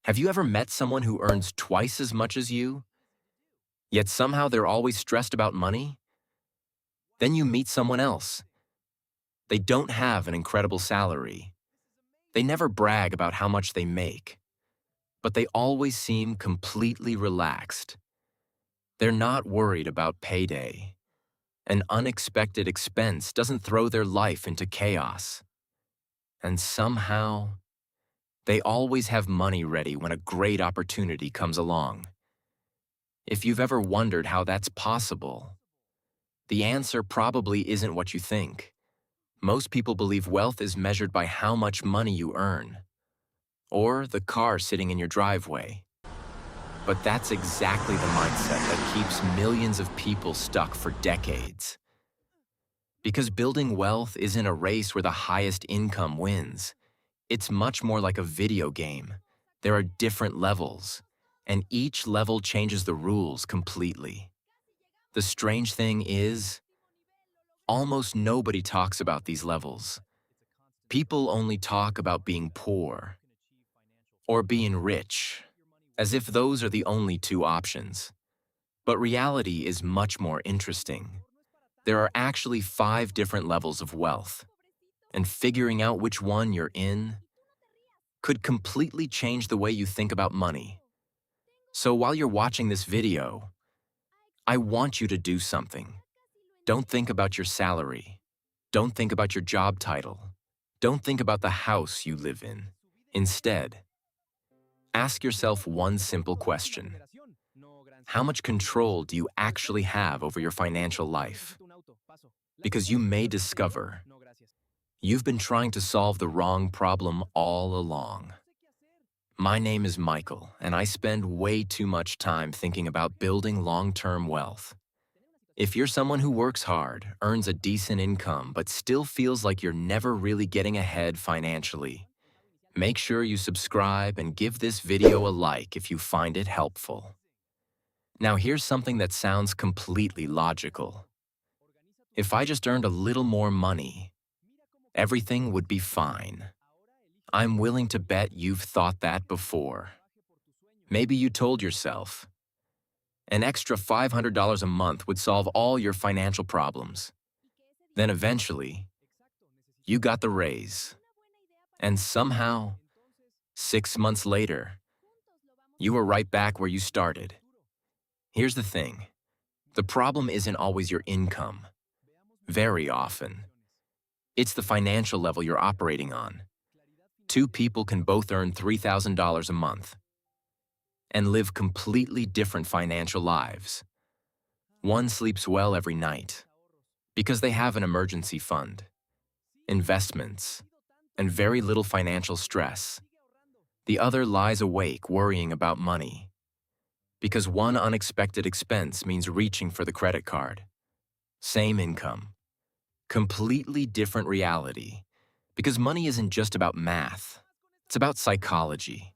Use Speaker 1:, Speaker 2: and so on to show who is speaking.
Speaker 1: Have you ever met someone who earns twice as much as you, yet somehow they're always stressed about money? Then you meet someone else. They don't have an incredible salary. They never brag about how much they make, but they always seem completely relaxed. They're not worried about payday. An unexpected expense doesn't throw their life into chaos. And somehow, they always have money ready when a great opportunity comes along. If you've ever wondered how that's possible, the answer probably isn't what you think. Most people believe wealth is measured by how much money you earn, or the car sitting in your driveway. But that's exactly the mindset that keeps millions of people stuck for decades. Because building wealth isn't a race where the highest income wins. It's much more like a video game. There are different levels, and each level changes the rules completely. The strange thing is, almost nobody talks about these levels. People only talk about being poor or being rich, as if those are the only two options. But reality is much more interesting. There are actually 5 different levels of wealth, and figuring out which one you're in could completely change the way you think about money. So while you're watching this video, I want you to do something. Don't think about your salary. Don't think about your job title. Don't think about the house you live in. Instead, ask yourself one simple question. How much control do you actually have over your financial life? Because you may discover you've been trying to solve the wrong problem all along. My name is Michael, and I spend way too much time thinking about building long-term wealth. If you're someone who works hard, earns a decent income, but still feels like you're never really getting ahead financially, make sure you subscribe and give this video a like if you find it helpful. Now here's something that sounds completely logical. If I just earned a little more money, everything would be fine. I'm willing to bet you've thought that before. Maybe you told yourself, an extra $500 a month would solve all your financial problems. Then eventually, you got the raise. And somehow, 6 months later, you were right back where you started. Here's the thing. The problem isn't always your income. Very often, it's the financial level you're operating on. 2 people can both earn $3,000 a month and live completely different financial lives. One sleeps well every night because they have an emergency fund, investments, and very little financial stress. The other lies awake worrying about money because one unexpected expense means reaching for the credit card. Same income, completely different reality, because money isn't just about math, it's about psychology.